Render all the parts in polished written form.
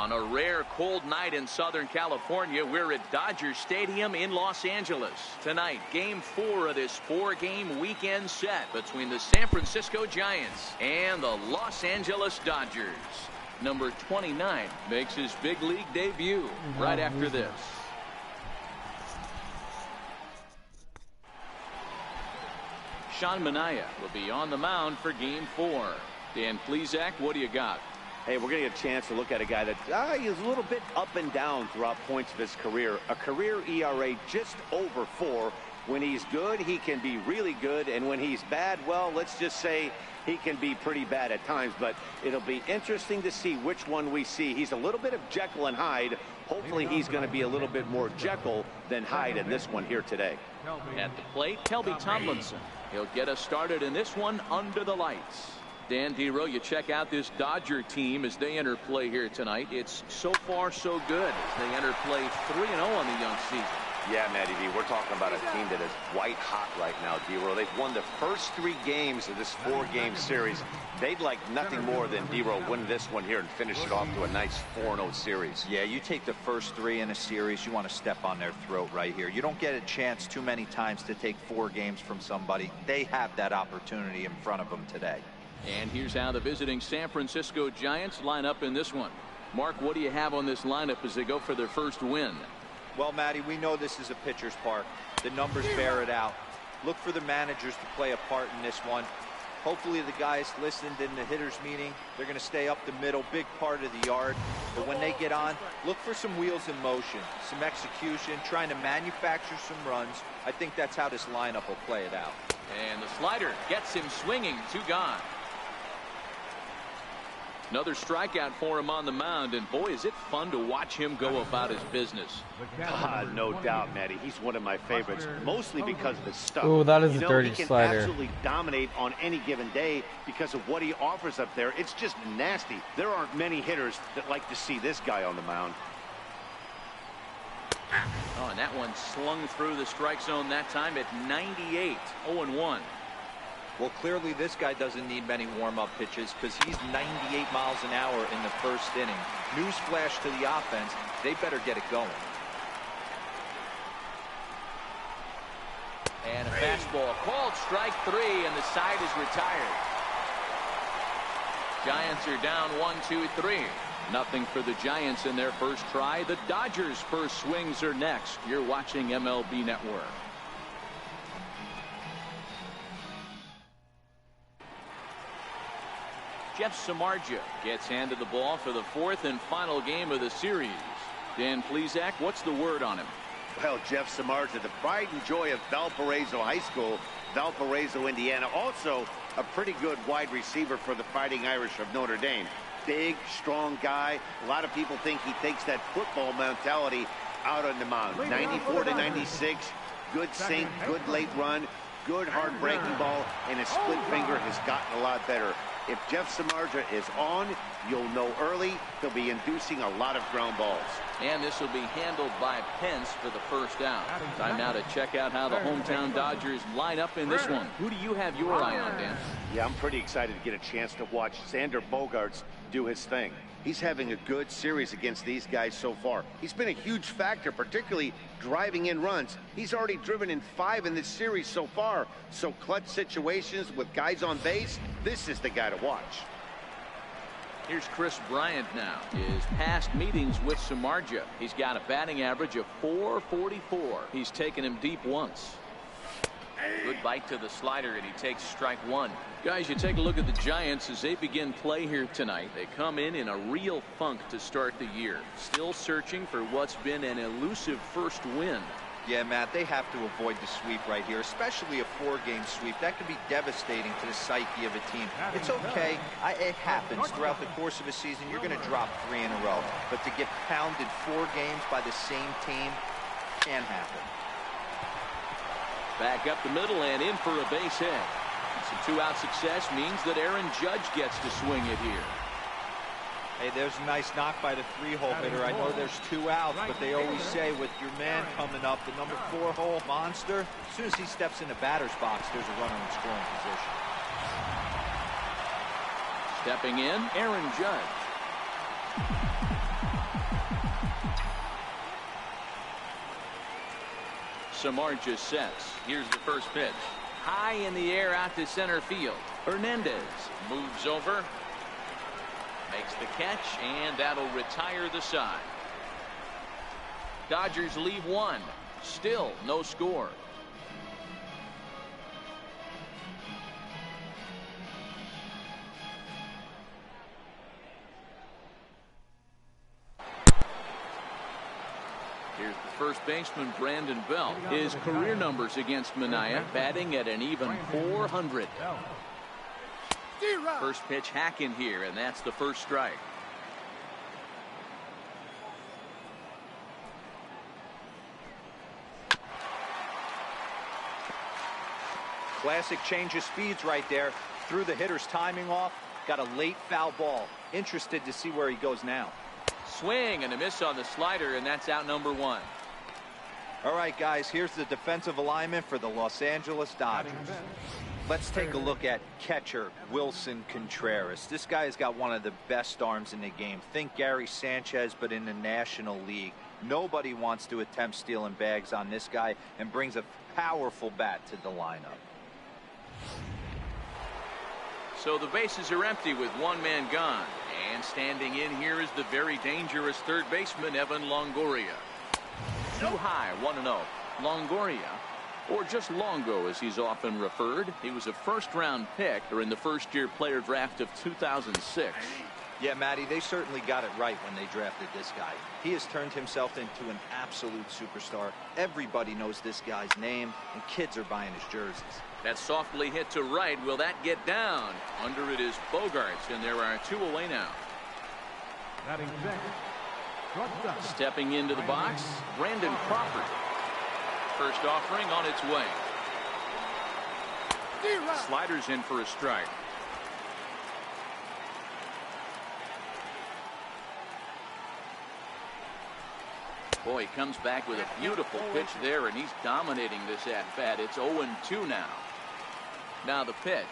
On a rare cold night in Southern California, we're at Dodger Stadium in Los Angeles. Tonight, Game 4 of this 4-game weekend set between the San Francisco Giants and the Los Angeles Dodgers. Number 29 makes his big league debut right after this. Sean Manaea will be on the mound for Game 4. Dan Plesac, what do you got? Hey, we're going to get a chance to look at a guy that is a little bit up and down throughout points of his career. A career ERA just over 4. When he's good, he can be really good. And when he's bad, well, let's just say he can be pretty bad at times. But it'll be interesting to see which one we see. He's a little bit of Jekyll and Hyde. Hopefully he's going to be a little bit more Jekyll than Hyde in this one here today. At the plate, Kelby Tomlinson. He'll get us started in this one under the lights. Dan Dero, you check out this Dodger team as they enter play here tonight. It's so far so good as they enter play 3-0 on the young season. Yeah, Matty D, we're talking about a team that is white hot right now, Dero. They've won the first 3 games of this 4-game series. They'd like nothing more than Dero win this one here and finish it off to a nice 4-0 series. Yeah, you take the first 3 in a series, you want to step on their throat right here. You don't get a chance too many times to take 4 games from somebody. They have that opportunity in front of them today. And here's how the visiting San Francisco Giants line up in this one. Mark, what do you have on this lineup as they go for their first win? Well, Matty, we know this is a pitcher's park. The numbers bear it out. Look for the managers to play a part in this one. Hopefully the guys listened in the hitters meeting. They're going to stay up the middle, big part of the yard. But when they get on, look for some wheels in motion, some execution, trying to manufacture some runs. I think that's how this lineup will play it out. And the slider gets him swinging. 2 gone. Another strikeout for him on the mound, and boy, is it fun to watch him go about his business. No doubt, Matty. He's one of my favorites, mostly because of his stuff. Oh, that is a dirty he can slider. Absolutely dominate on any given day because of what he offers up there. It's just nasty. There aren't many hitters that like to see this guy on the mound. Oh, and that one slung through the strike zone that time at 98, 0-1. Well, clearly this guy doesn't need many warm-up pitches because he's 98 miles an hour in the first inning. Newsflash to the offense, they better get it going. And a fastball called strike 3, and the side is retired. Giants are down 1-2-3. Nothing for the Giants in their first try. The Dodgers' first swings are next. You're watching MLB Network. Jeff Samardzija gets handed the ball for the 4th and final game of the series. Dan Plesac, what's the word on him? Well, Jeff Samardzija, the pride and joy of Valparaiso High School, Valparaiso, Indiana. Also a pretty good wide receiver for the Fighting Irish of Notre Dame. Big, strong guy. A lot of people think he takes that football mentality out on the mound. 94-96, good sink, good late run, good hard breaking ball, and his split finger has gotten a lot better. If Jeff Samardzija is on, you'll know early he'll be inducing a lot of ground balls. And this will be handled by Pence for the first down. Time now to check out how the hometown Dodgers line up in this one. Who do you have your eye on, Dan? Yeah, I'm pretty excited to get a chance to watch Xander Bogaerts do his thing. He's having a good series against these guys so far. He's been a huge factor, particularly driving in runs. He's already driven in 5 in this series so far. So clutch situations with guys on base, this is the guy to watch. Here's Chris Bryant now. His past meetings with Samardzija. He's got a batting average of .444. He's taken him deep once. Good bite to the slider, and he takes strike 1. Guys, you take a look at the Giants as they begin play here tonight. They come in a real funk to start the year. Still searching for what's been an elusive first win. Yeah, Matt, they have to avoid the sweep right here, especially a 4-game sweep. That could be devastating to the psyche of a team. It's okay. It happens throughout the course of a season. You're going to drop 3 in a row. But to get pounded 4 games by the same team can happen. Back up the middle and in for a base hit. Some 2-out success means that Aaron Judge gets to swing it here. Hey, there's a nice knock by the 3-hole hitter. I know there's 2 outs, but they always say with your man coming up, the number 4-hole monster, as soon as he steps in the batter's box, there's a runner in scoring position. Stepping in, Aaron Judge. Samardzija sets. Here's the first pitch. High in the air out to center field. Hernandez moves over, makes the catch, and that'll retire the side. Dodgers leave one. Still no score. Here's the first baseman, Brandon Belt. His career numbers against Manaea, batting at an even .400. First pitch hack in here, and that's the first strike. Classic change of speeds right there. Threw the hitter's timing off. Got a late foul ball. Interested to see where he goes now. Swing and a miss on the slider, and that's out number one. All right, guys, here's the defensive alignment for the Los Angeles Dodgers. Let's take a look at catcher Wilson Contreras. This guy has got one of the best arms in the game. Think Gary Sanchez, but in the National League. Nobody wants to attempt stealing bags on this guy, and brings a powerful bat to the lineup. So the bases are empty with one man gone. And standing in here is the very dangerous third baseman, Evan Longoria. Too high, 1-0. Longoria, or just Longo as he's often referred. He was a first-round pick during the first-year player draft of 2006. Yeah, Matty, they certainly got it right when they drafted this guy. He has turned himself into an absolute superstar. Everybody knows this guy's name, and kids are buying his jerseys. That softly hit to right. Will that get down? Under it is Bogaerts, and there are two away now. Stepping into the box, Brandon Crawford. First offering on its way. Sliders in for a strike. Boy, he comes back with a beautiful pitch there, and he's dominating this at-bat. It's 0-2 now. Now the pitch.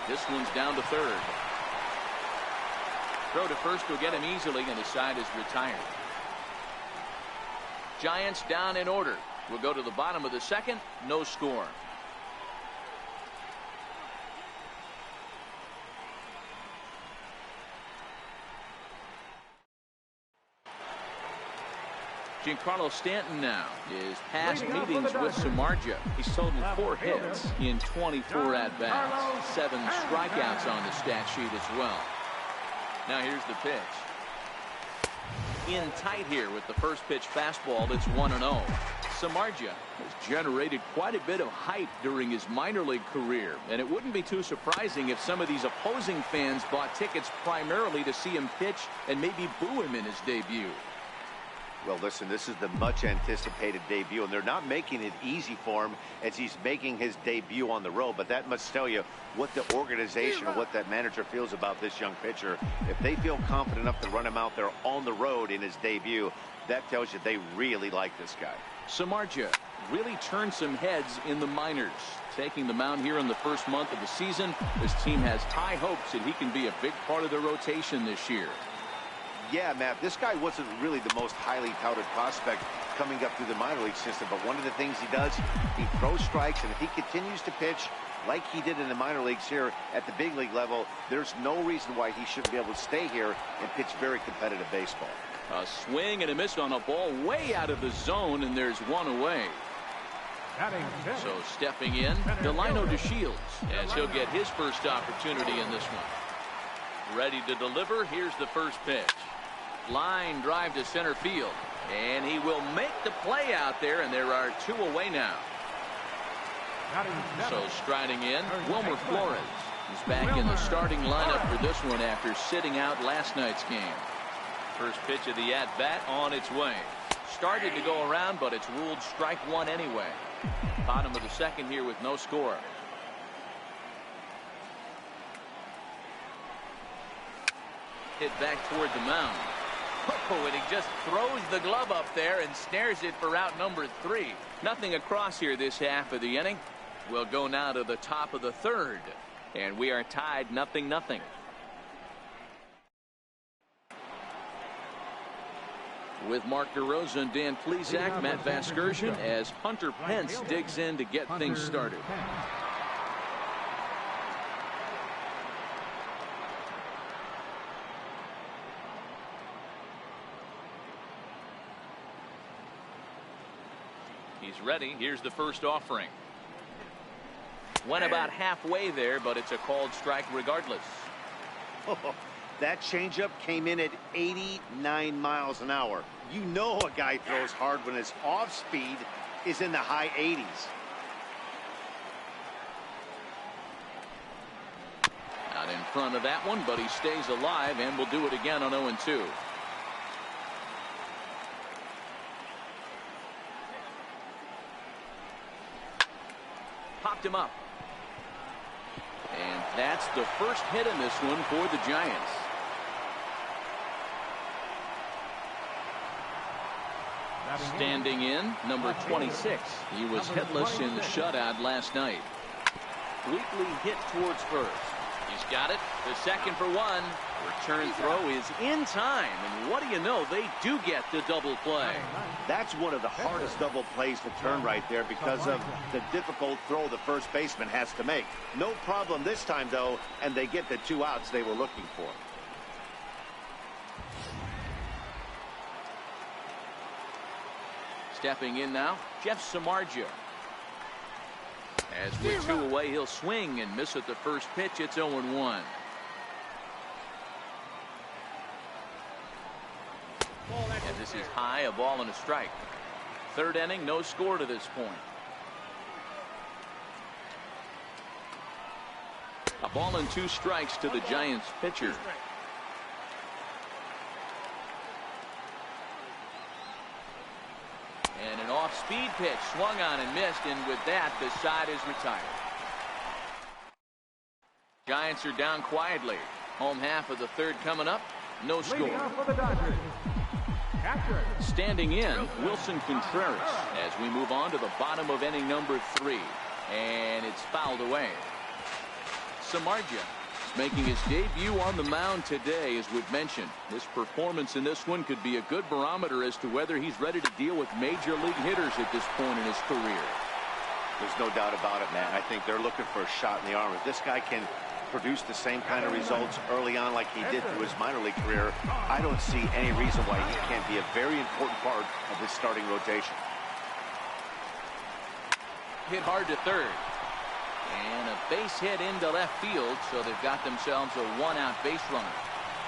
This one's down to third. Throw to first will get him easily, and the side is retired. Giants down in order. We'll go to the bottom of the second. No score. Giancarlo Stanton now is past meetings with Samardzija. He's totaled 4 hits in 24 at-bats. 7 strikeouts on the stat sheet as well. Now here's the pitch. In tight here with the first pitch fastball. It's 1-0. Samardzija has generated quite a bit of hype during his minor league career, and it wouldn't be too surprising if some of these opposing fans bought tickets primarily to see him pitch and maybe boo him in his debut. Well, listen, this is the much-anticipated debut, and they're not making it easy for him as he's making his debut on the road. But that must tell you what the organization or what that manager feels about this young pitcher. If they feel confident enough to run him out there on the road in his debut, that tells you they really like this guy. Samardzija really turned some heads in the minors. Taking the mound here in the first month of the season, his team has high hopes that he can be a big part of the rotation this year. Yeah, Matt, this guy wasn't really the most highly touted prospect coming up through the minor league system, but one of the things he does, he throws strikes, and if he continues to pitch like he did in the minor leagues here at the big league level, there's no reason why he shouldn't be able to stay here and pitch very competitive baseball. A swing and a miss on a ball way out of the zone, and there's one away. So stepping in, Delino DeShields, as he'll get his first opportunity in this one. Ready to deliver. Here's the first pitch. Line drive to center field, and he will make the play out there, and there are two away now. So striding in, Wilmer Flores. He's back in the starting lineup for this one after sitting out last night's game. First pitch of the at-bat on its way. Started to go around, but it's ruled strike one anyway. Bottom of the second here with no score. Hit back toward the mound. Oh, and he just throws the glove up there and snares it for out number 3. Nothing across here this half of the inning. We'll go now to the top of the third, and we are tied 0-0. With Mark DeRosa and Dan Plesac, Matt Vasgersian, as Hunter Pence digs in to get things started. He's ready. Here's the first offering. Went about halfway there, but it's a called strike regardless. Oh, that changeup came in at 89 miles an hour. You know a guy throws hard when his off speed is in the high 80s. Out in front of that one, but he stays alive and will do it again on 0-2. Popped him up. And that's the first hit in this one for the Giants. Standing in, number 26. He was hitless in the shutout last night. Weekly hit towards first. He's got it. The second for one. Return throw is in time. And what do you know? They do get the double play. That's one of the hardest double plays to turn right there because of the difficult throw the first baseman has to make. No problem this time, though, and they get the 2 outs they were looking for. Stepping in now, Jeff Samardzija. As with 2 away, he'll swing and miss at the first pitch. It's 0-1. And this is high, a ball and a strike. Third inning, no score to this point. A ball and 2 strikes to the Giants pitcher. And an off-speed pitch swung on and missed, and with that, the side is retired. Giants are down quietly. Home half of the third coming up. No score. Standing in, Wilson Contreras as we move on to the bottom of inning number 3. And it's fouled away. Samardzija making his debut on the mound today, as we've mentioned. His performance in this one could be a good barometer as to whether he's ready to deal with major league hitters at this point in his career. There's no doubt about it, man. I think they're looking for a shot in the arm. If this guy can produce the same kind of results early on like he did through his minor league career, I don't see any reason why he can't be a very important part of this starting rotation. Hit hard to third. And a base hit into left field, so they've got themselves a 1-out base runner.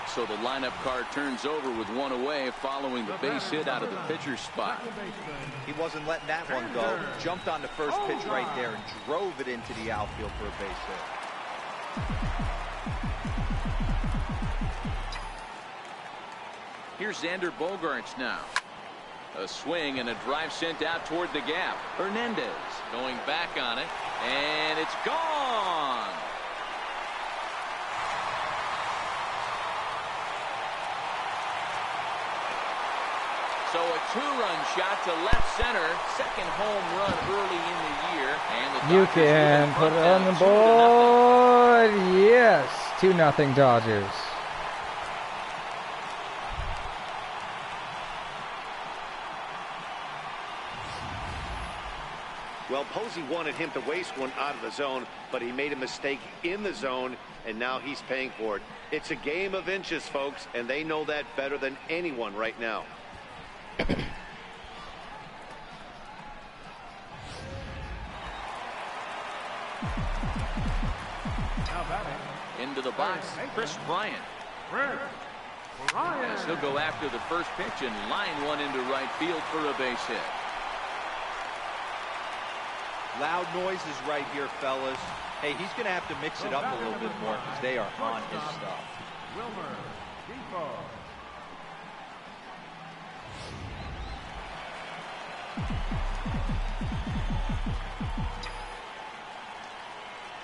So the lineup card turns over with 1 away following the base hit out of the pitcher's spot. He wasn't letting that one go. Jumped on the first pitch right there and drove it into the outfield for a base hit. Here's Xander Bogaerts now. A swing and a drive sent out toward the gap. Hernandez going back on it, and it's gone. So a 2-run shot to left center. Second home run early in the year. And the you can put it on the board. Yes. 2-0 Dodgers. Well, Posey wanted him to waste one out of the zone, but he made a mistake in the zone, and now he's paying for it. It's a game of inches, folks, and they know that better than anyone right now. Into the box, Chris Bryant. As he'll go after the first pitch and line one into right field for a base hit. Loud noises right here, fellas. Hey, he's going to have to mix it up a little bit more because they are on his stuff. Wilmer Depot.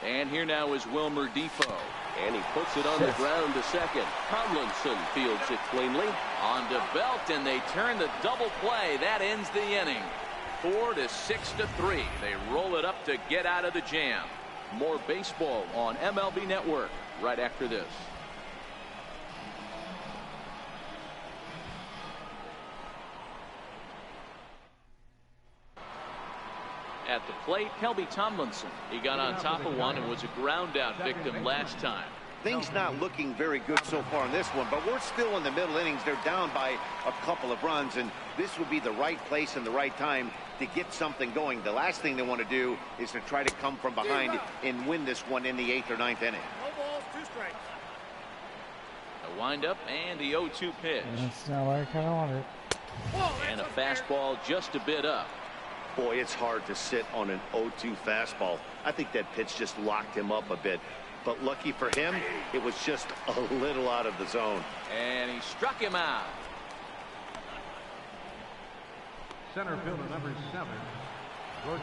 And here now is Wilmer Depot. And he puts it on the ground to second. Tomlinson fields it cleanly. On to Belt, and they turn the double play. That ends the inning. 4-6-3. They roll it up to get out of the jam. More baseball on MLB Network right after this. At the plate, Kelby Tomlinson. He got on top of one and was a ground out victim last time. Things not looking very good so far in this one, but we're still in the middle innings. They're down by a couple of runs, and this would be the right place and the right time to get something going. The last thing they want to do is to try to come from behind and win this one in the 8th or 9th inning. No balls, 2 strikes. A windup and the 0-2 pitch. That's not what I kind of wanted. And a fastball just a bit up. Boy, it's hard to sit on an 0-2 fastball. I think that pitch just locked him up a bit. But lucky for him, it was just a little out of the zone. And he struck him out. Center fielder number 7, Gorky.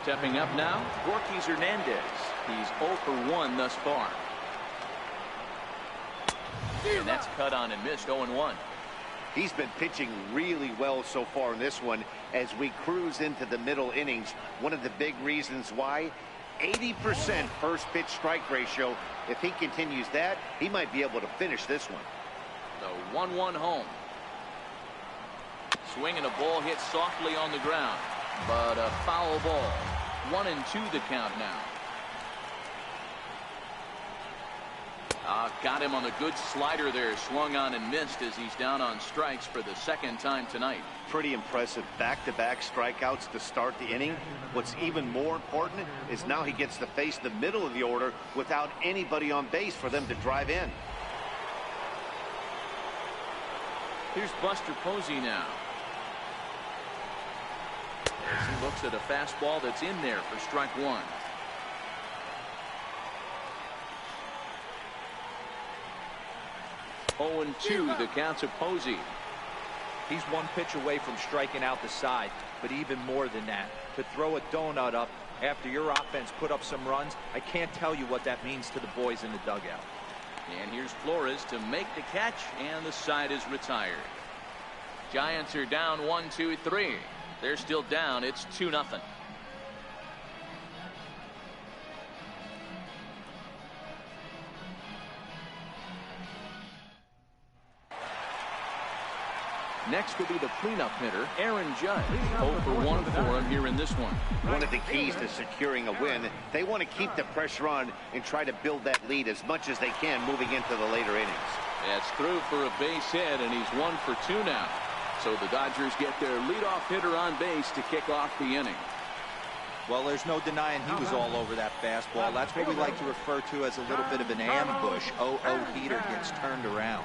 Stepping up now, Gorky Hernandez. He's 0 for 1 thus far. And that's cut on and missed, 0-1. He's been pitching really well so far in this one as we cruise into the middle innings. One of the big reasons why, 80% first pitch strike ratio. If he continues that, he might be able to finish this one. The 1-1 home. Swing and a ball hit softly on the ground, but a foul ball. 1-2 the count now. Got him on a good slider there, swung on and missed as he's down on strikes for the 2nd time tonight. Pretty impressive back-to-back strikeouts to start the inning. What's even more important is now he gets to face the middle of the order without anybody on base for them to drive in. Here's Buster Posey now. As he looks at a fastball that's in there for strike 1. Oh, 0-2 the counts of Posey. He's 1 pitch away from striking out the side, but even more than that, to throw a donut up after your offense put up some runs, I can't tell you what that means to the boys in the dugout. And here's Flores to make the catch, and the side is retired. Giants are down 1-2-3. They're still down. It's 2-0. Next will be the cleanup hitter, Aaron Judge. 0 for 1 for him here in this one. One of the keys to securing a win, they want to keep the pressure on and try to build that lead as much as they can moving into the later innings. That's through for a base hit, and he's 1 for 2 now. So the Dodgers get their leadoff hitter on base to kick off the inning. Well, there's no denying he was all over that fastball. That's what we like to refer to as a little bit of an ambush. 0-0 heater gets turned around.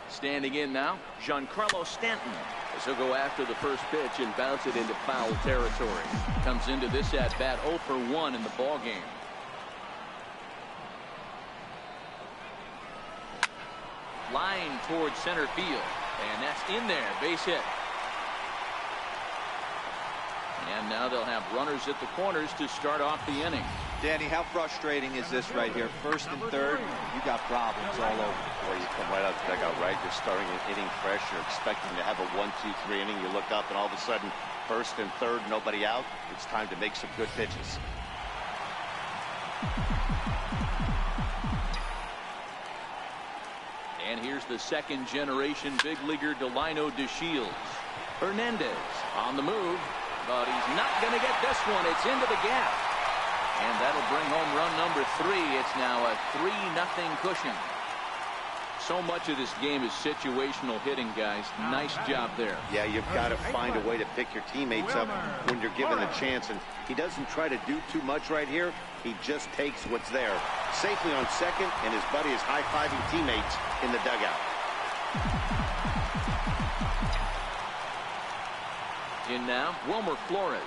Standing in now, Giancarlo Stanton, as he'll go after the first pitch and bounce it into foul territory. Comes into this at bat 0 for 1 in the ball game. Line towards center field, and that's in there, base hit. And now they'll have runners at the corners to start off the inning. Danny, how frustrating is this right here? 1st and 3rd, you got problems all over. Boy, you come right out the dugout, right? You're starting an inning fresh. You're expecting to have a 1-2-3 inning. You look up, and all of a sudden, 1st and 3rd, nobody out. It's time to make some good pitches. And here's the 2nd generation big leaguer Delino DeShields. Hernandez on the move, but he's not going to get this one. It's into the gap. And that'll bring home run number 3. It's now a 3-0 cushion. So much of this game is situational hitting, guys. Nice job there. Yeah, you've got to find a way to pick your teammates up when you're given the chance. And he doesn't try to do too much right here. He just takes what's there. Safely on second, and his buddy is high-fiving teammates in the dugout. In now, Wilmer Flores.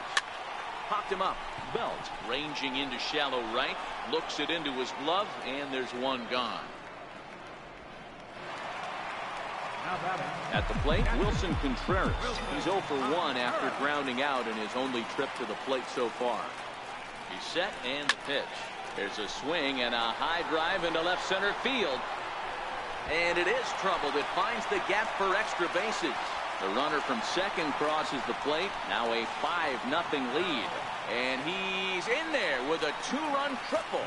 Popped him up. Belt ranging into shallow right. Looks it into his glove, and there's one gone. At the plate, Wilson Contreras. He's 0 for 1 after grounding out in his only trip to the plate so far. He's set, and the pitch. There's a swing and a high drive into left center field. And it is troubled. It finds the gap for extra bases. The runner from second crosses the plate. Now a 5-0 lead. And he's in there with a 2-run triple.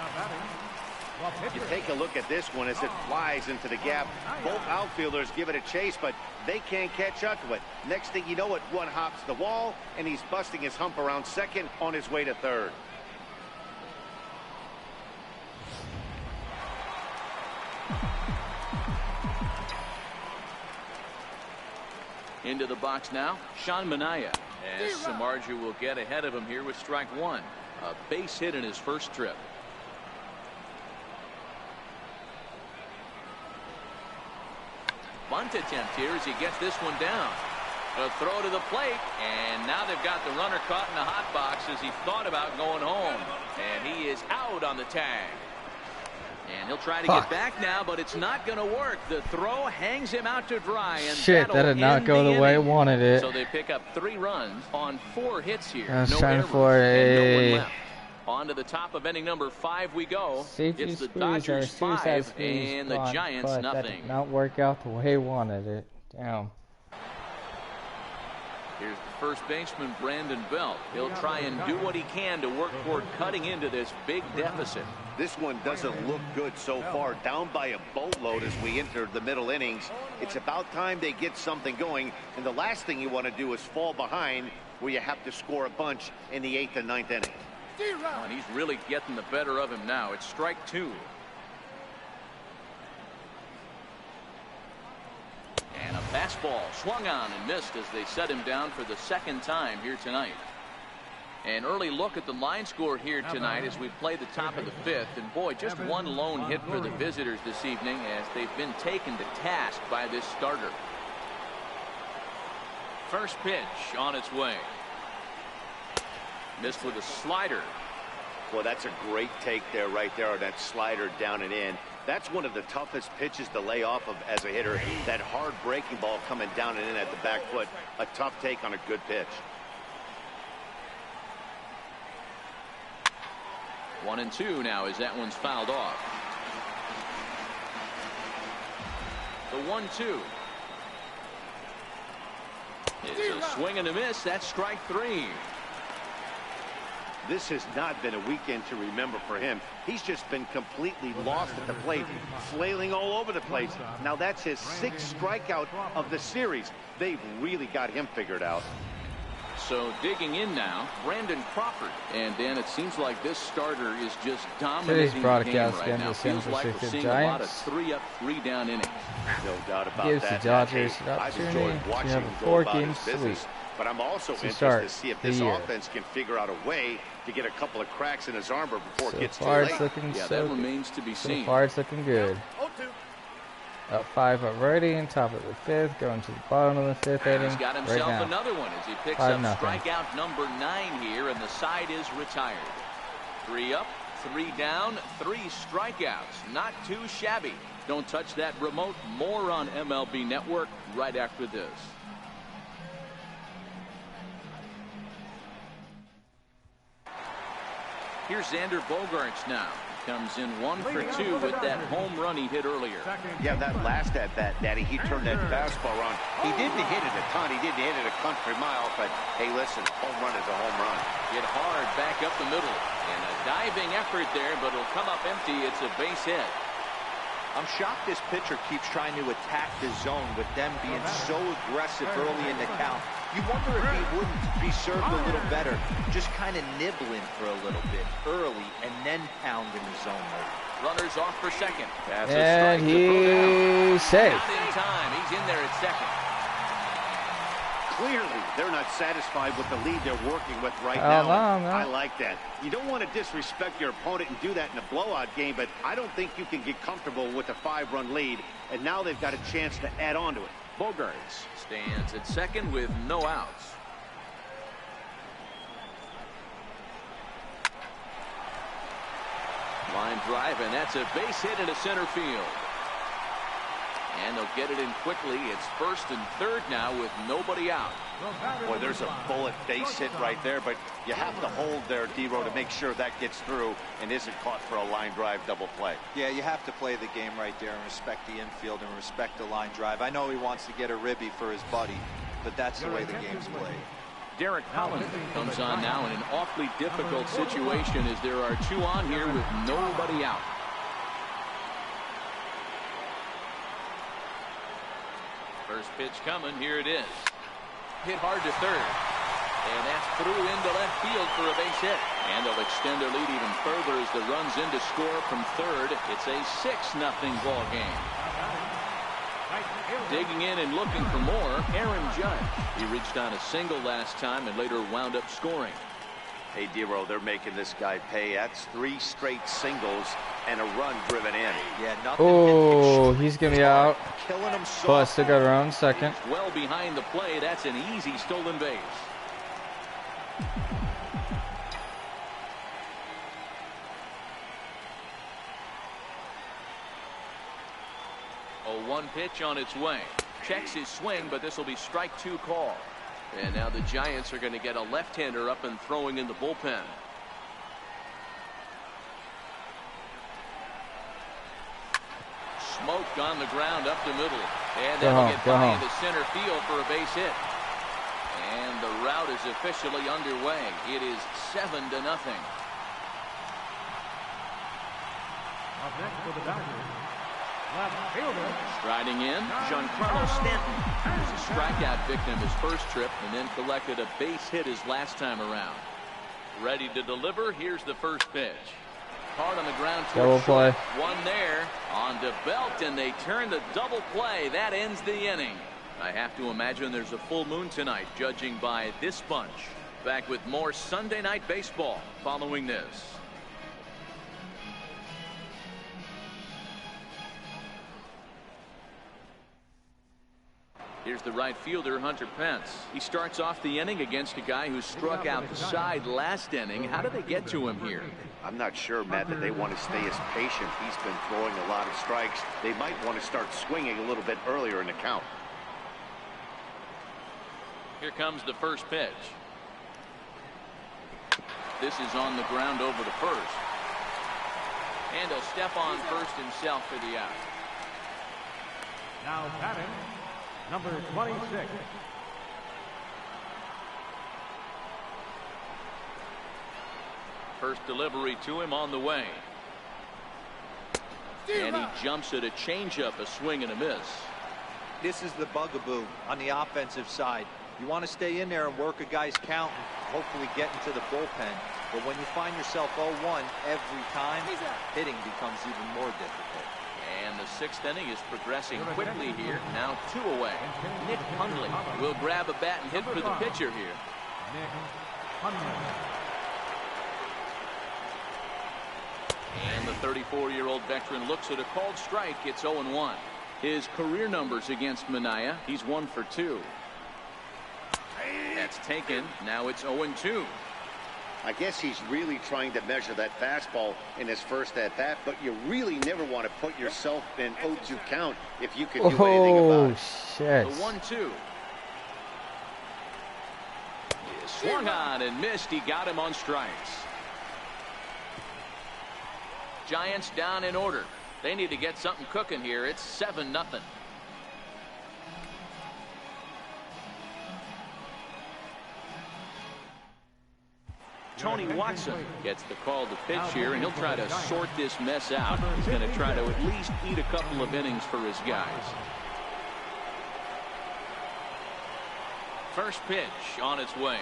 You take a look at this one as it flies into the gap. Both outfielders give it a chase, but they can't catch up to it. Next thing you know it, one hops the wall, and he's busting his hump around second on his way to third. Into the box now, Sean Manaea. As Samardzija will get ahead of him here with strike one. A base hit in his first trip. Bunt attempt here as he gets this one down. A throw to the plate, and now they've got the runner caught in the hot box as he thought about going home. And he is out on the tag. And he'll try to get back now, but it's not going to work. The throw hangs him out to dry. And shit, that did not go the way I wanted it. So they pick up 3 runs on 4 hits here. I was no trying errors for and no one a... left. On to the top of inning number 5 we go. Safety it's the squeeze Dodgers or 5 squeeze and the bunt, Giants but nothing. That did not work out the way I wanted it. Damn. Here's the first baseman, Brandon Belt. He'll try and do what he can to work toward cutting into this big deficit. This one doesn't look good so far. Down by a boatload as we enter the middle innings. It's about time they get something going, and the last thing you want to do is fall behind where you have to score a bunch in the 8th and 9th inning. Oh, and he's really getting the better of him now. It's strike 2. And a fastball swung on and missed as they set him down for the 2nd time here tonight. An early look at the line score here tonight as we play the top of the 5th. And boy, just one lone hit for the visitors this evening as they've been taken to task by this starter. First pitch on its way. Missed with a slider. Well, that's a great take there, right there on that slider down and in. That's one of the toughest pitches to lay off of as a hitter. That hard breaking ball coming down and in at the back foot. A tough take on a good pitch. 1-2 now as that one's fouled off. The 1-2. It's a swing and a miss. That's strike 3. This has not been a weekend to remember for him. He's just been completely lost at the plate, flailing all over the place. Now that's his 6th strikeout of the series. They've really got him figured out. So digging in now, Brandon Crawford. And Dan, it seems like this starter is just dominating Today's the game broadcast right against now. the San Feels like we're Francisco seeing a lot of Giants 3-up, 3-down innings. No doubt about gives that. the Dodgers Hey, the I've opportunity enjoyed to watching have him a go 4-game about his business, sweep but I'm also to interested start to see if the this year. offense can figure out a way to get a couple of cracks in his armor before it So gets too far late. it's looking Yeah, so that remains to be seen. So far it's looking good. Up 5 already, and top of the 5th, going to the bottom of the 5th inning. He's got right himself now. another one as he picks 5-0. up strikeout number 9 here, and the side is retired. 3 up, 3 down, 3 strikeouts. Not too shabby. Don't touch that remote. More on MLB Network right after this. Here's Xander Bogaerts now. Comes in 1 for 2 with that home run he hit earlier. Yeah, that last at bat, Daddy, he turned that fastball around. He didn't hit it a ton. He didn't hit it a country mile, but hey, listen, home run is a home run. Hit hard back up the middle. And a diving effort there, but it'll come up empty. It's a base hit. I'm shocked this pitcher keeps trying to attack the zone with them being so aggressive early in the count. You wonder if he wouldn't be served a little better, just kind of nibbling for a little bit early and then pounding the zone later. Runners off for second. That's a And strike to Bodell. he's safe. Not in time. He's in there at second. Clearly, they're not satisfied with the lead they're working with right How now. long, I like that. You don't want to disrespect your opponent and do that in a blowout game, but I don't think you can get comfortable with a 5-run lead, and now they've got a chance to add on to it. Bogaerts stands at second with no outs. Line drive, and that's a base hit into center field. And they'll get it in quickly. It's 1st and 3rd now with nobody out. Boy, there's a bullet base hit right there, but you have to hold there, D-Row, to make sure that gets through and isn't caught for a line drive double play. Yeah, you have to play the game right there and respect the infield and respect the line drive. I know he wants to get a ribby for his buddy, but that's the way the game's played. Derek Holland comes on now in an awfully difficult situation as there are 2 on here with nobody out. First pitch coming. Here it is. Hit hard to third. And that's through into left field for a base hit. And they'll extend their lead even further as the runs in to score from third. It's a 6-0 ball game. Digging in and looking for more, Aaron Judge. He reached on a single last time and later wound up scoring. Hey, Dero, they're making this guy pay. That's 3 straight singles and a run driven in. Yeah, nothing. Oh, he's going to be out. Killing him soft. But still got around second. Well behind the play. That's an easy stolen base. A 1 pitch on its way. Checks his swing, but this will be strike 2 call. And now the Giants are going to get a left-hander up and throwing in the bullpen. Smoked on the ground up the middle. And that'll get by into center field for a base hit. And the route is officially underway. It is 7-0. Up next for the Dodgers, left fielder. Striding in, Giancarlo Stanton. He was a strikeout victim his first trip and then collected a base hit his last time around. Ready to deliver. Here's the first pitch. Hard on the ground. Double play. One there on DeBelt, and they turn the double play. That ends the inning. I have to imagine there's a full moon tonight, judging by this bunch. Back with more Sunday Night Baseball following this. Here's the right fielder, Hunter Pence. He starts off the inning against a guy who struck out the side last inning. How did they get to him here? I'm not sure, Matt, that they want to stay as patient. He's been throwing a lot of strikes. They might want to start swinging a little bit earlier in the count. Here comes the first pitch. This is on the ground over to first. And he'll step on first himself for the out. Now batting, number 26. First delivery to him on the way. And he jumps at a changeup, a swing and a miss. This is the bugaboo on the offensive side. You want to stay in there and work a guy's count and hopefully get into the bullpen. But when you find yourself 0-1 every time, hitting becomes even more difficult. And the 6th inning is progressing quickly here. Now 2 away. Nick Hundley will grab a bat and hit for the pitcher here. Nick Hundley. And the 34-year-old veteran looks at a called strike. It's 0-1. His career numbers against Minaya, he's 1 for 2. That's taken. Now it's 0-2. I guess he's really trying to measure that fastball in his first at-bat, but you really never want to put yourself in 0-2 count if you can do anything about it. Shit. The 1-2. Swung on and missed. He got him on strikes. Giants down in order. They need to get something cooking here. It's 7-0. Tony Watson gets the call to pitch here, and he'll try to sort this mess out. He's going to try to at least eat a couple of innings for his guys. First pitch on its way.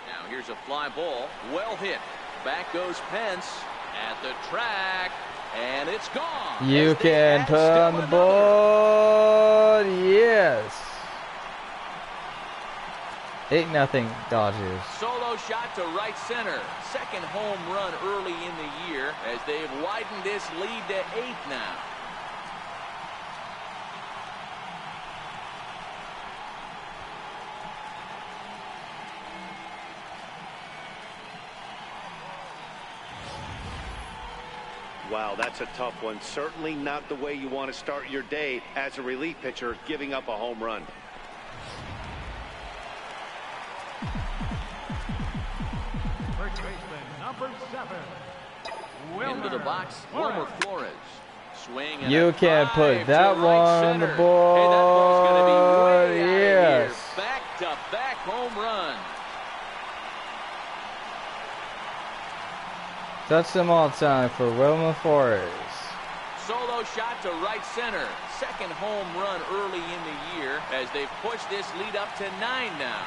Now here's a fly ball. Well hit. Back goes Pence at the track, and it's gone. You can put on the board. Yes. 8-0 Dodgers. Solo shot to right center. Second home run early in the year as they've widened this lead to 8 now. Wow, that's a tough one. Certainly not the way you want to start your day as a relief pitcher, giving up a home run. First baseman, number 7. Into the box, Wilmer Flores. Swing and you can put that one on the board. Hey, that ball's going to be way out of yes. here. Back-to-back home run. That's them all time for Wilmer Flores. Solo shot to right center. Second home run early in the year as they've pushed this lead up to 9 now.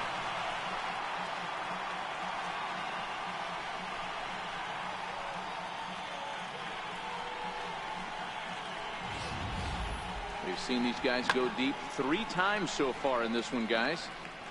We've seen these guys go deep 3 times so far in this one, guys.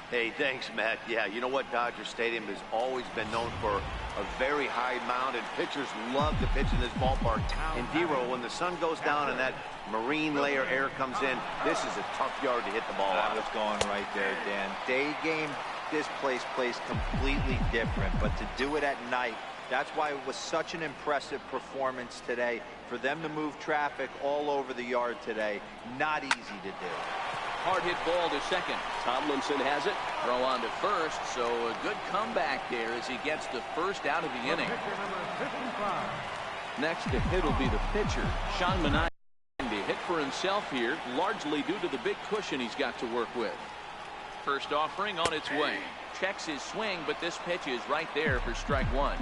Hey, thanks, Matt. Yeah, you know what? Dodger Stadium has always been known for a very high mound, and pitchers love to pitch in this ballpark. And D-Roll, when the sun goes down and that marine layer air comes in, this is a tough yard to hit the ball I out. was going right there, Dan. Day game, this place plays completely different, but to do it at night, that's why it was such an impressive performance today. For them to move traffic all over the yard today, not easy to do. Hard hit ball to second. Tomlinson has it. Throw on to first, so a good comeback there as he gets the first out of the inning. Pitcher number 55. Next to hit will be the pitcher, Sean Manaea. To hit for himself here, largely due to the big cushion he's got to work with. First offering on its way. Checks his swing, but this pitch is right there for strike 1.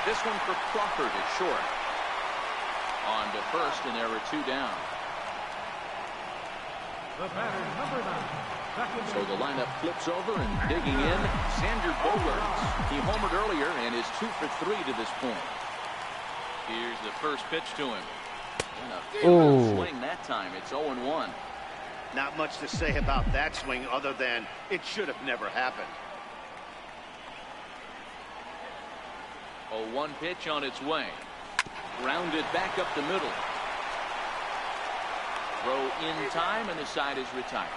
This one for Crawford at short. On to first, and there are 2 down. The batter, number 9. Second So the lineup flips over and digging in, Xander Bogaerts. He homered earlier and is 2 for 3 to this point. Here's the first pitch to him. And a Ooh. swing that time. It's 0-1. Not much to say about that swing other than it should have never happened. 0-1 pitch on its way. Grounded back up the middle. Throw in time, and the side is retired.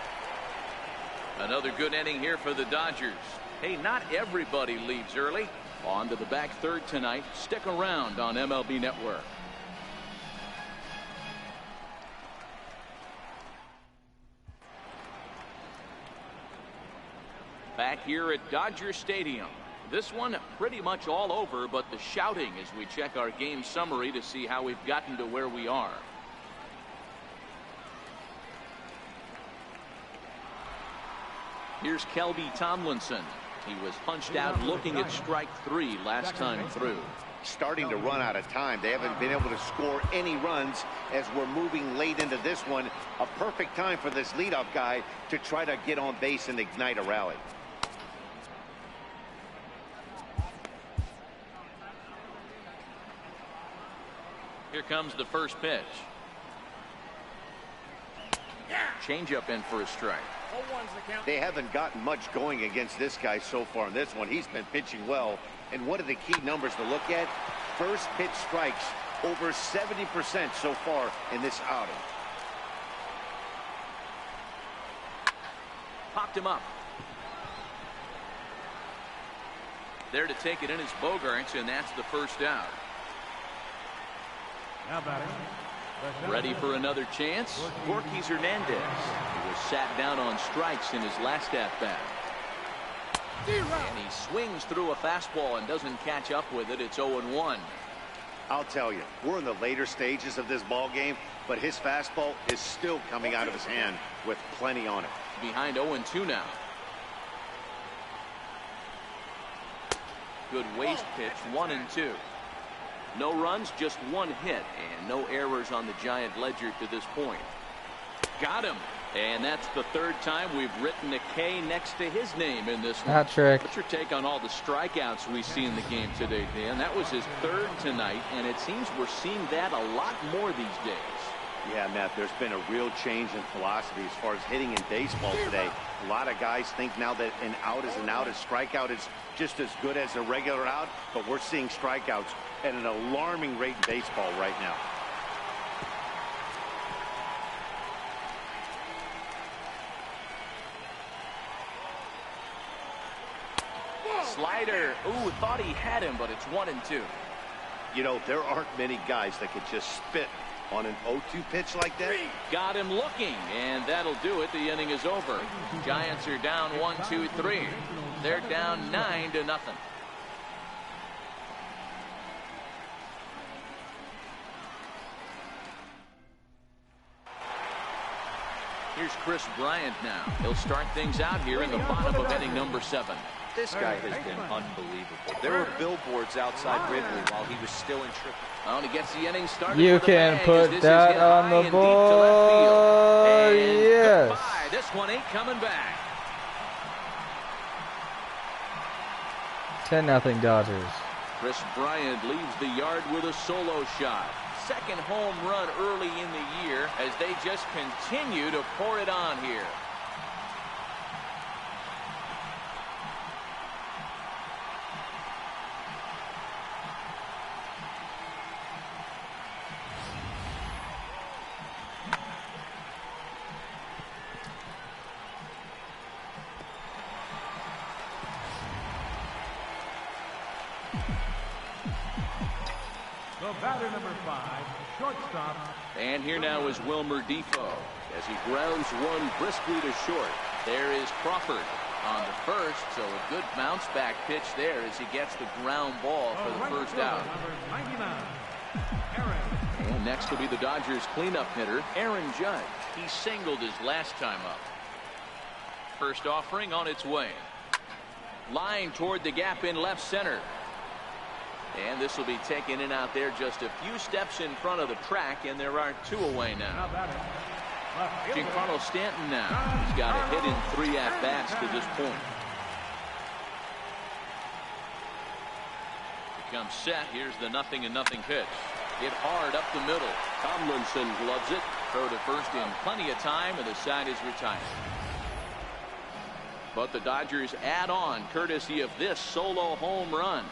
Another good inning here for the Dodgers. Hey, not everybody leaves early. On to the back third tonight. Stick around on MLB Network. Back here at Dodger Stadium. This one pretty much all over, but the shouting as we check our game summary to see how we've gotten to where we are. Here's Kelby Tomlinson. He was punched out looking at strike 3 last time through. Starting to run out of time. They haven't been able to score any runs as we're moving late into this one. A perfect time for this leadoff guy to try to get on base and ignite a rally. Here comes the first pitch. Changeup in for a strike. They haven't gotten much going against this guy so far in this one. He's been pitching well. And what are the key numbers to look at? First pitch strikes over 70% so far in this outing. Popped him up. There to take it in is Bogaerts, and that's the first out. Now batting. Ready for another chance? Gorkys Hernandez. He was sat down on strikes in his last at-bat. And he swings through a fastball and doesn't catch up with it. It's 0-1. I'll tell you, we're in the later stages of this ball game, but his fastball is still coming out of his hand with plenty on it. Behind 0-2 now. Good waste pitch, 1-2. No runs, just 1 hit, and no errors on the Giant ledger to this point. Got him. And that's the 3rd time we've written a K next to his name in this one. Hat trick. What's your take on all the strikeouts we see in the game today, Dan? That was his 3rd tonight, and it seems we're seeing that a lot more these days. Yeah, Matt, there's been a real change in philosophy as far as hitting in baseball today. A lot of guys think now that an out is an out, a strikeout is just as good as a regular out, but we're seeing strikeouts at an alarming rate in baseball right now. Slider. Ooh, thought he had him, but it's 1-2. You know, there aren't many guys that could just spit on an 0-2 pitch like that. Got him looking, and that'll do it. The inning is over. Giants are down 1-2-3. They're down 9-0. Here's Chris Bryant now. He'll start things out here in the bottom of inning number 7. This guy has been unbelievable. There were billboards outside Wrigley while he was still in AAA. Oh, and he gets the inning started. You can put that on the board. Yes. Goodbye. This one ain't coming back. 10-0 Dodgers. Chris Bryant leaves the yard with a solo shot. Second home run early in the year as they just continue to pour it on here. The batter, number 5, shortstop. And here now is Wilmer Difo as he grounds one briskly to short. There is Crawford on the first, so a good bounce back pitch there as he gets the ground ball for the first out. Number 99, Aaron. And next will be the Dodgers cleanup hitter, Aaron Judge. He singled his last time up. First offering on its way. Line toward the gap in left center. And this will be taken in out there just a few steps in front of the track, and there are 2 away now. Giancarlo Stanton now. He's got a hit in 3 at-bats to this point. Becomes set. Here's the 0-0 pitch. Hit hard up the middle. Tomlinson gloves it. Throw to first in plenty of time, and the side is retired. But the Dodgers add on courtesy of this solo home run.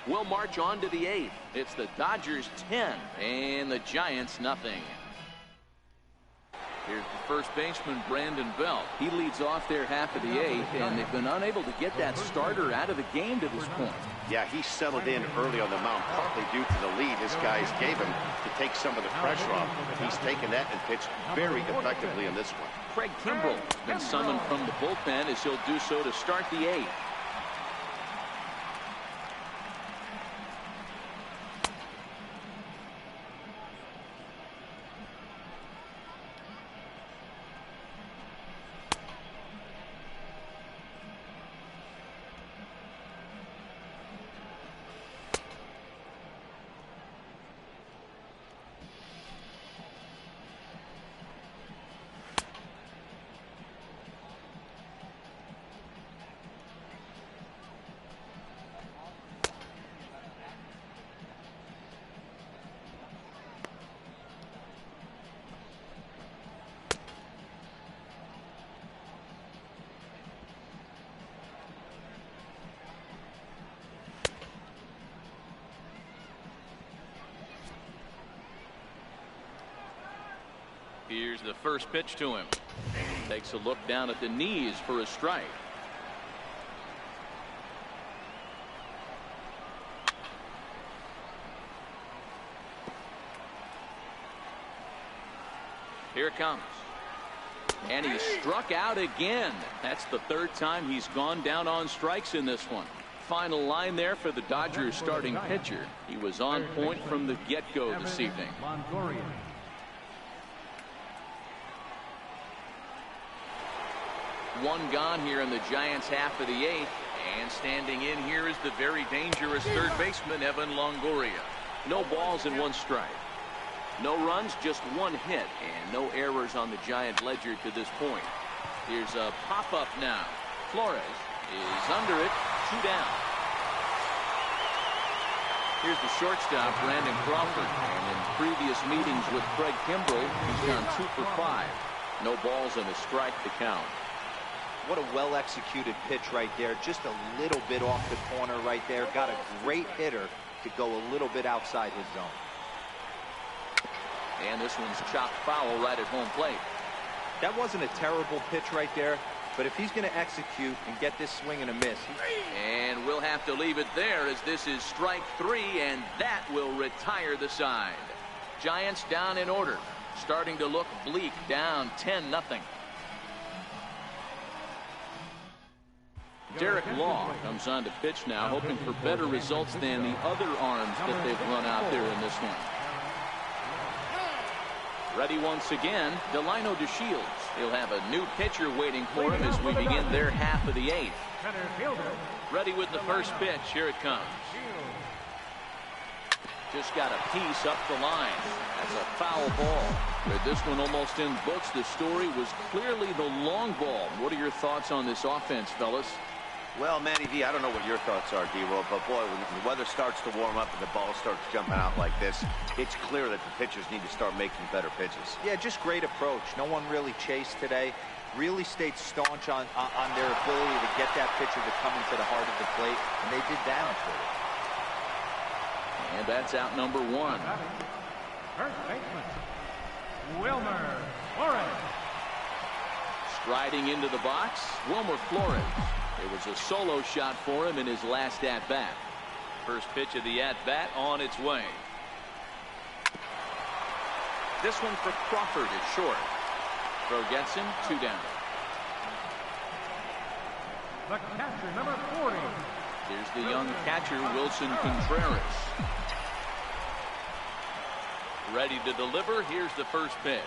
We'll march on to the 8th. It's the Dodgers 10 and the Giants nothing. Here's the first baseman, Brandon Belt. He leads off their half of the 8th, and they've been unable to get that starter out of the game to this point. Yeah, he settled in early on the mound, partly due to the lead his guys gave him to take some of the pressure off. He's taken that and pitched very effectively in this one. Craig Kimbrell has been summoned from the bullpen as he'll do so to start the 8th. Here's the first pitch to him. Takes a look down at the knees for a strike. Here it comes. And he's struck out again. That's the 3rd time he's gone down on strikes in this one. Final line there for the Dodgers starting pitcher. He was on point from the get-go this evening. Longoria. One gone here in the Giants half of the 8th, and standing in here is the very dangerous third baseman Evan Longoria. No balls and 1 strike. No runs, just 1 hit, and no errors on the Giant ledger to this point. Here's a pop-up now. Flores is under it, 2 down. Here's the shortstop, Brandon Crawford, and in previous meetings with Craig Kimbrell, he's gone 2 for 5. No balls and a strike to count. What a well-executed pitch right there. Just a little bit off the corner right there. Got a great hitter to go a little bit outside his zone. And this one's chopped foul right at home plate. That wasn't a terrible pitch right there, but if he's going to execute and get this swing and a miss. And we'll have to leave it there as this is strike 3, and that will retire the side. Giants down in order. Starting to look bleak, down 10-0. Derek Law comes on to pitch now, hoping for better results than the other arms that they've run out there in this one. Ready once again, Delino DeShields. He'll have a new pitcher waiting for him as we begin their half of the 8th. Center fielder. Ready with the first pitch. Here it comes. Just got a piece up the line. That's a foul ball. With this one almost in books, the story was clearly the long ball. What are your thoughts on this offense, fellas? Well, Manny V, I don't know what your thoughts are, D-Roll, but boy, when the weather starts to warm up and the ball starts jumping out like this, it's clear that the pitchers need to start making better pitches. Yeah, just great approach. No one really chased today. Really stayed staunch on their ability to get that pitcher to come into the heart of the plate, and they did damage with it. And that's out number 1. First baseman, Wilmer Flores. Striding into the box, Wilmer Flores. It was a solo shot for him in his last at-bat. First pitch of the at-bat on its way. This one for Crawford is short. Throw gets him, 2 down. The catcher, number 40. Here's the young catcher, Wilson Contreras. Ready to deliver. Here's the first pitch.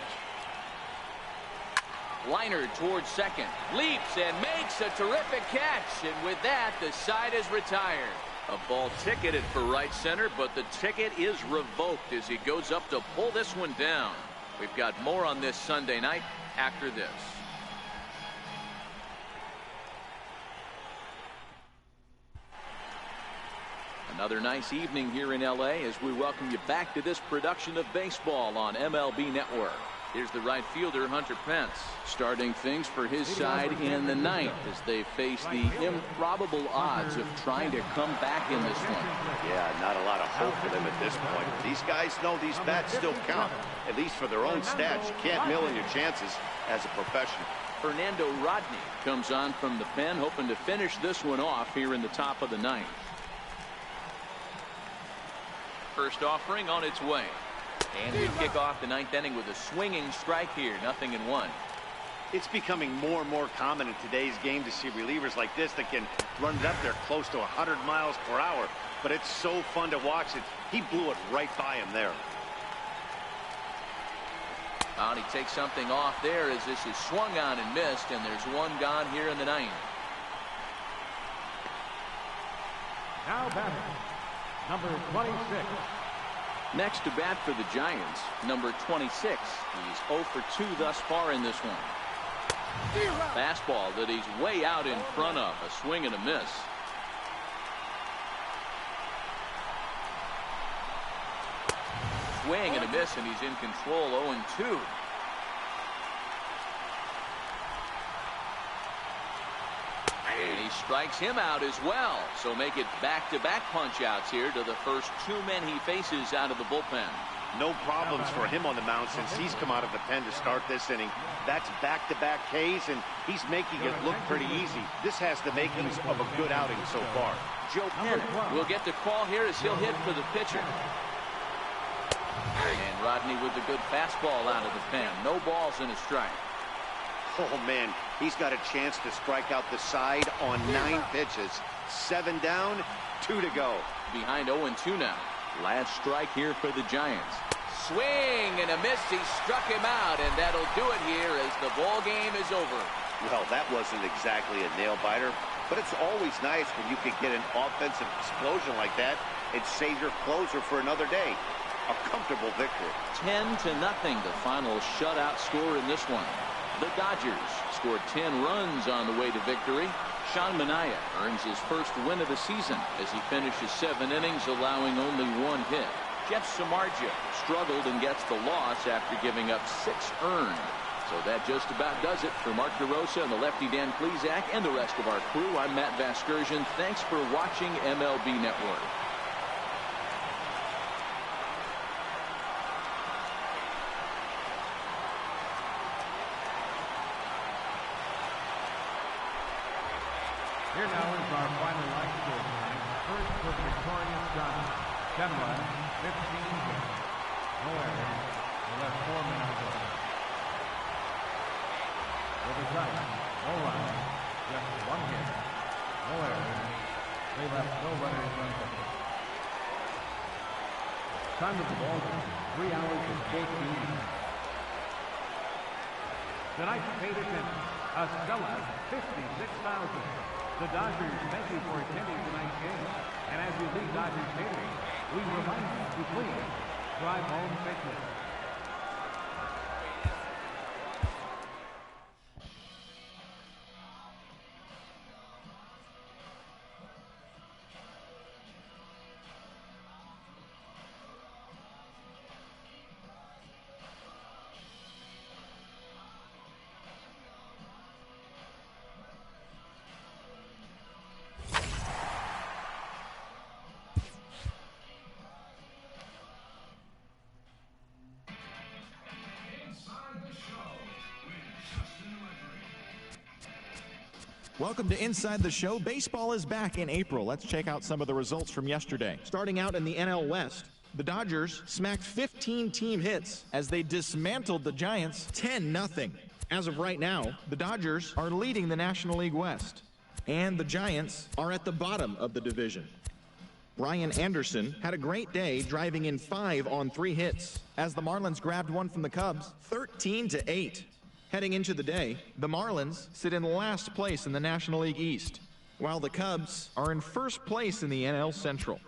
Liner towards second. Leaps and makes a terrific catch. And with that, the side is retired. A ball ticketed for right center, but the ticket is revoked as he goes up to pull this one down. We've got more on this Sunday night after this. Another nice evening here in L.A. as we welcome you back to this production of baseball on MLB Network. Here's the right fielder, Hunter Pence, starting things for his side in the 9th as they face the improbable odds of trying to come back in this one. Yeah, not a lot of hope for them at this point. These guys know these bats still count, at least for their own stats. You can't mill in your chances as a professional. Fernando Rodney comes on from the pen, hoping to finish this one off here in the top of the 9th. First offering on its way. And we kick off the 9th inning with a swinging strike here, 0-1. It's becoming more and more common in today's game to see relievers like this that can run it up there close to 100 miles per hour. But it's so fun to watch it. He blew it right by him there. And he takes something off there as this is swung on and missed, and there's one gone here in the 9th. Now batting, number 26. Next to bat for the Giants, number 26. He's 0 for 2 thus far in this one. Fastball that he's way out in front of. A swing and a miss. Swing and a miss, and he's in control, 0-2. And he strikes him out as well. So make it back-to-back punch-outs here to the first 2 men he faces out of the bullpen. No problems for him on the mound since he's come out of the pen to start this inning. That's back-to-back Ks, and he's making it look pretty easy. This has the makings of a good outing so far. Joe Pennant will get the call here as he'll hit for the pitcher. And Rodney with the good fastball out of the pen. No balls and a strike. Oh, man, he's got a chance to strike out the side on 9 pitches. 7 down, 2 to go. Behind 0-2 now. Last strike here for the Giants. Swing and a miss. He struck him out, and that'll do it here as the ball game is over. Well, that wasn't exactly a nail-biter, but it's always nice when you can get an offensive explosion like that and save your closer for another day. A comfortable victory. 10-0, the final shutout score in this one. The Dodgers scored 10 runs on the way to victory. Sean Manaea earns his first win of the season as he finishes 7 innings, allowing only 1 hit. Jeff Samardzija struggled and gets the loss after giving up 6 earned. So that just about does it for Mark DeRosa and the lefty Dan Plesac and the rest of our crew. I'm Matt Vasgersian. Thanks for watching MLB Network. Here now is our final line score tonight. First for the victorious Giants. 10 runs, 15 hits. No errors. They left 4 men on base. For the Giants, no runs, just 1 hit. No errors. They left no runners on base. Time of the ball game, 3 hours and 14 minutes. Tonight's paid attendance, a stellar 56,000. The Dodgers thank you for attending tonight's game. And as you leave Dodgers Stadium, we remind you to please drive home safely. Welcome to Inside the Show. Baseball is back in April. Let's check out some of the results from yesterday. Starting out in the NL West, the Dodgers smacked 15 team hits as they dismantled the Giants 10-0. As of right now, the Dodgers are leading the National League West, and the Giants are at the bottom of the division. Brian Anderson had a great day, driving in 5 on 3 hits as the Marlins grabbed one from the Cubs 13-8. Heading into the day, the Marlins sit in last place in the National League East, while the Cubs are in first place in the NL Central.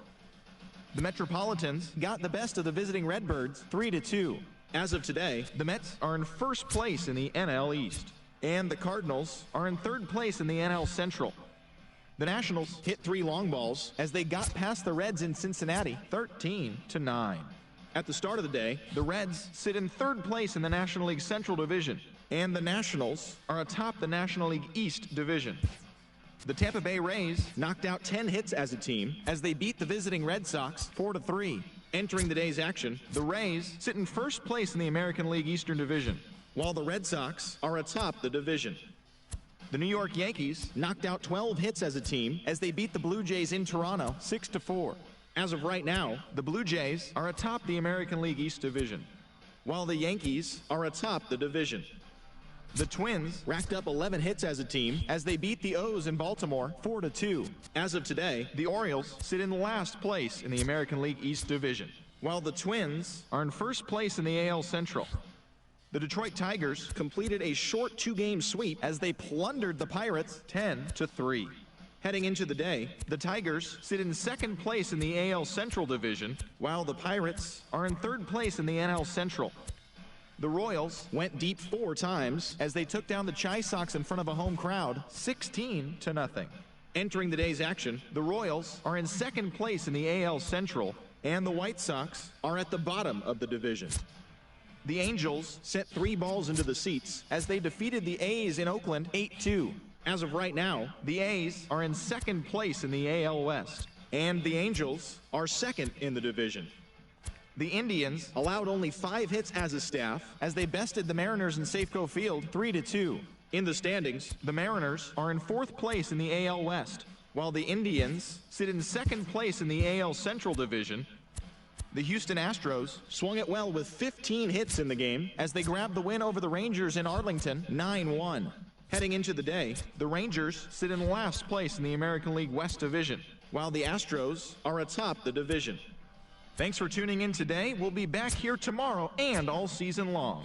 The Metropolitans got the best of the visiting Redbirds 3-2. As of today, the Mets are in first place in the NL East, and the Cardinals are in third place in the NL Central. The Nationals hit 3 long balls as they got past the Reds in Cincinnati 13-9. At the start of the day, the Reds sit in third place in the National League Central Division, and the Nationals are atop the National League East Division. The Tampa Bay Rays knocked out 10 hits as a team as they beat the visiting Red Sox 4-3. Entering the day's action, the Rays sit in first place in the American League Eastern Division, while the Red Sox are atop the division. The New York Yankees knocked out 12 hits as a team as they beat the Blue Jays in Toronto 6-4. As of right now, the Blue Jays are atop the American League East Division, while the Yankees are atop the division. The Twins racked up 11 hits as a team as they beat the O's in Baltimore 4-2. As of today, the Orioles sit in last place in the American League East Division, while the Twins are in first place in the AL Central. The Detroit Tigers completed a short 2-game sweep as they plundered the Pirates 10-3. Heading into the day, the Tigers sit in second place in the AL Central Division, while the Pirates are in third place in the NL Central. The Royals went deep 4 times as they took down the Chi Sox in front of a home crowd 16-0. Entering the day's action, the Royals are in second place in the AL Central, and the White Sox are at the bottom of the division. The Angels sent 3 balls into the seats as they defeated the A's in Oakland 8-2. As of right now, the A's are in second place in the AL West, and the Angels are second in the division. The Indians allowed only 5 hits as a staff as they bested the Mariners in Safeco Field 3-2. In the standings, the Mariners are in 4th place in the AL West, while the Indians sit in second place in the AL Central Division. The Houston Astros swung it well with 15 hits in the game as they grabbed the win over the Rangers in Arlington 9-1. Heading into the day, the Rangers sit in last place in the American League West Division, while the Astros are atop the division. Thanks for tuning in today. We'll be back here tomorrow and all season long.